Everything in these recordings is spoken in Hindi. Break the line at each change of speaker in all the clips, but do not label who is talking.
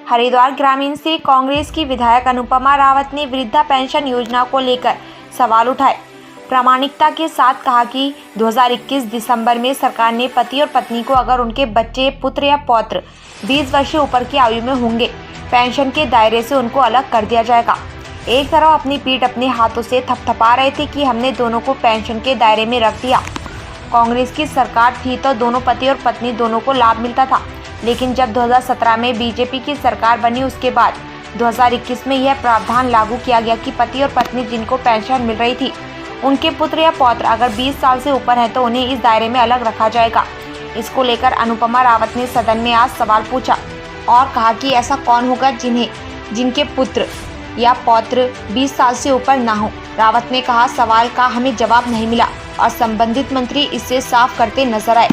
हरिद्वार ग्रामीण से कांग्रेस की विधायक अनुपमा रावत ने वृद्धा पेंशन योजना को लेकर सवाल उठाए। प्रामाणिकता के साथ कहा कि 2021 दिसंबर में सरकार ने पति और पत्नी को अगर उनके बच्चे, पुत्र या पौत्र 20 वर्ष से ऊपर की आयु में होंगे, पेंशन के दायरे से उनको अलग कर दिया जाएगा। एक तरफ अपनी पीठ अपने हाथों से थपथपा रहे थे कि हमने दोनों को पेंशन के दायरे में रख दिया। कांग्रेस की सरकार थी तो दोनों पति और पत्नी दोनों को लाभ मिलता था, लेकिन जब 2017 में बीजेपी की सरकार बनी उसके बाद 2021 में यह प्रावधान लागू किया गया कि पति और पत्नी जिनको पेंशन मिल रही थी, उनके पुत्र या पौत्र अगर 20 साल से ऊपर हैं तो उन्हें इस दायरे में अलग रखा जाएगा। इसको लेकर अनुपमा रावत ने सदन में आज सवाल पूछा और कहा कि ऐसा कौन होगा जिनके पुत्र या पौत्र 20 साल से ऊपर ना हो। रावत ने कहा, सवाल का हमें जवाब नहीं मिला और संबंधित मंत्री इससे साफ करते नजर आए।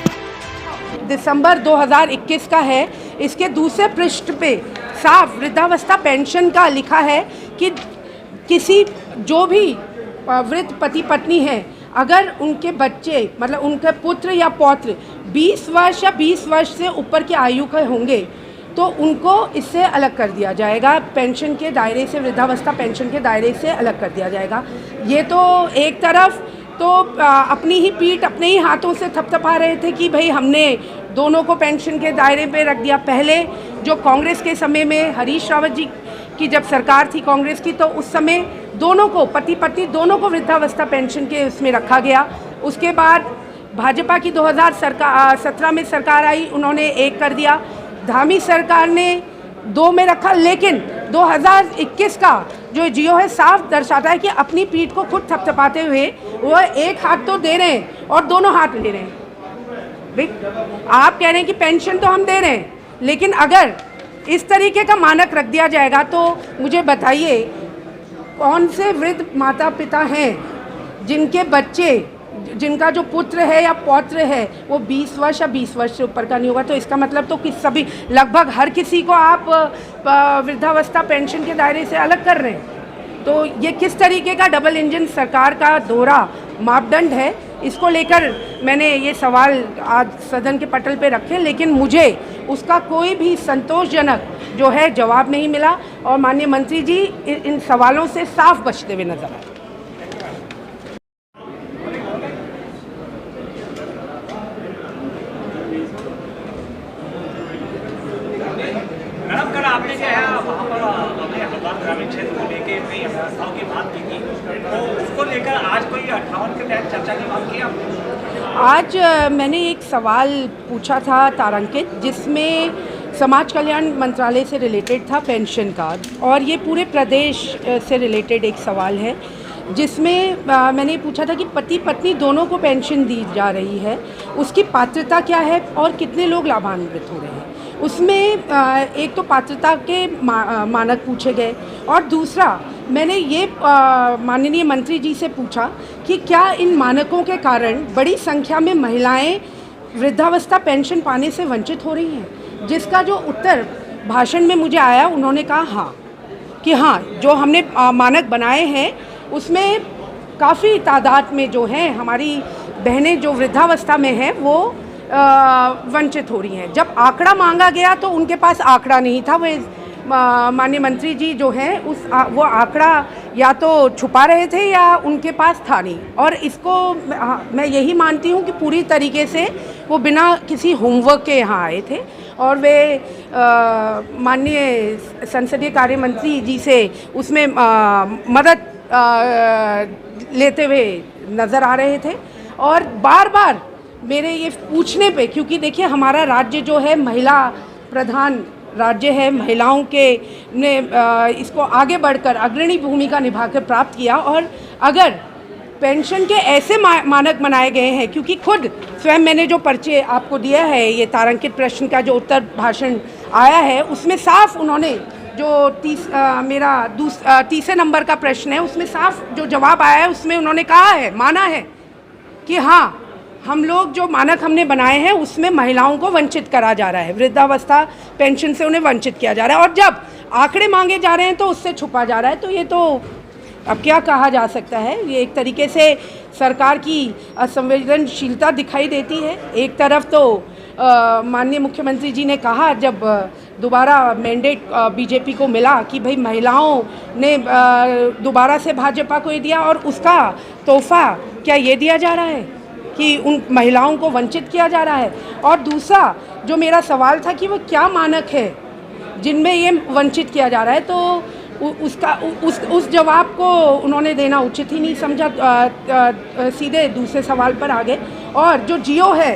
दिसंबर 2021 का है। इसके दूसरे पृष्ठ पे साफ वृद्धावस्था पेंशन का लिखा है कि किसी जो भी वृद्ध पति पत्नी हैं, अगर उनके बच्चे मतलब उनके पुत्र या पौत्र 20 वर्ष या 20 वर्ष से ऊपर की आयु के होंगे तो उनको इससे अलग कर दिया जाएगा, पेंशन के दायरे से, वृद्धावस्था पेंशन के दायरे से अलग कर दिया जाएगा। ये तो एक तरफ तो अपनी ही पीठ अपने ही हाथों से थपथपा रहे थे कि भाई हमने दोनों को पेंशन के दायरे पे रख दिया। पहले जो कांग्रेस के समय में हरीश रावत जी की जब सरकार थी कांग्रेस की, तो उस समय दोनों को, पति पत्नी दोनों को वृद्धावस्था पेंशन के उसमें रखा गया। उसके बाद भाजपा की 2017 में सरकार आई, उन्होंने 1 कर दिया। धामी सरकार ने 2 में रखा, लेकिन 2021 का जो जियो है साफ दर्शाता है कि अपनी पीठ को खुद थपथपाते हुए वो एक हाथ तो दे रहे हैं और दोनों हाथ ले रहे हैं। भाई आप कह रहे हैं कि पेंशन तो हम दे रहे हैं, लेकिन अगर इस तरीके का मानक रख दिया जाएगा तो मुझे बताइए कौन से वृद्ध माता पिता हैं जिनके बच्चे, जिनका जो पुत्र है या पौत्र है वो 20 वर्ष या 20 वर्ष से ऊपर का नहीं होगा। तो इसका मतलब तो कि सभी, लगभग हर किसी को आप वृद्धावस्था पेंशन के दायरे से अलग कर रहे हैं। तो ये किस तरीके का डबल इंजन सरकार का दोहरा मापदंड है, इसको लेकर मैंने ये सवाल आज सदन के पटल पे रखे, लेकिन मुझे उसका कोई भी संतोषजनक जो है जवाब नहीं मिला और माननीय मंत्री जी इन सवालों से साफ बचते हुए नजर आए।
मैडम, कल आपने जो है वहाँ पर अपने हरिद्वार ग्रामीण क्षेत्र को लेकर कई व्यवस्थाओं की बात की थी, तो उसको लेकर आज कोई 58 के तहत चर्चा की बात की आपने?
आज मैंने एक सवाल पूछा था तारांकित, जिसमें समाज कल्याण मंत्रालय से रिलेटेड था पेंशन का, और ये पूरे प्रदेश से रिलेटेड एक सवाल है जिसमें मैंने पूछा था कि पति पत्नी दोनों को पेंशन दी जा रही है, उसकी पात्रता क्या है और कितने लोग लाभान्वित हो रहे हैं। उसमें एक तो पात्रता के मानक पूछे गए और दूसरा मैंने ये माननीय मंत्री जी से पूछा कि क्या इन मानकों के कारण बड़ी संख्या में महिलाएं वृद्धावस्था पेंशन पाने से वंचित हो रही हैं, जिसका जो उत्तर भाषण में मुझे आया, उन्होंने कहा हाँ, कि हाँ जो हमने मानक बनाए हैं उसमें काफ़ी तादाद में जो हैं हमारी बहनें जो वृद्धावस्था में हैं वो वंचित हो रही हैं। जब आंकड़ा मांगा गया तो उनके पास आंकड़ा नहीं था, वे माननीय मंत्री जी जो हैं वो आंकड़ा या तो छुपा रहे थे या उनके पास था नहीं। और इसको मैं यही मानती हूँ कि पूरी तरीके से वो बिना किसी होमवर्क के यहाँ आए थे और वे माननीय संसदीय कार्य मंत्री जी से उसमें मदद लेते हुए नज़र आ रहे थे। और बार बार मेरे ये पूछने पे, क्योंकि देखिए हमारा राज्य जो है महिला प्रधान राज्य है, महिलाओं के ने इसको आगे बढ़कर अग्रणी भूमिका निभाकर प्राप्त किया, और अगर पेंशन के ऐसे मानक बनाए गए हैं, क्योंकि खुद स्वयं मैंने जो पर्चे आपको दिया है, ये तारांकित प्रश्न का जो उत्तर भाषण आया है उसमें साफ उन्होंने जो मेरा तीसरे नंबर का प्रश्न है उसमें साफ जो जवाब आया है उसमें उन्होंने कहा है, माना है कि हाँ हम लोग जो मानक हमने बनाए हैं उसमें महिलाओं को वंचित करा जा रहा है, वृद्धावस्था पेंशन से उन्हें वंचित किया जा रहा है, और जब आंकड़े मांगे जा रहे हैं तो उससे छुपा जा रहा है। तो ये तो अब क्या कहा जा सकता है, ये एक तरीके से सरकार की असंवेदनशीलता दिखाई देती है। एक तरफ तो माननीय मुख्यमंत्री जी ने कहा जब दोबारा मैंडेट बीजेपी को मिला कि भाई महिलाओं ने दोबारा से भाजपा को ये दिया और उसका तोहफा क्या ये दिया जा रहा है कि उन महिलाओं को वंचित किया जा रहा है। और दूसरा जो मेरा सवाल था कि वो क्या मानक है जिनमें ये वंचित किया जा रहा है, तो उस जवाब को उन्होंने देना उचित ही नहीं समझा, सीधे दूसरे सवाल पर आ गए। और जो जियो है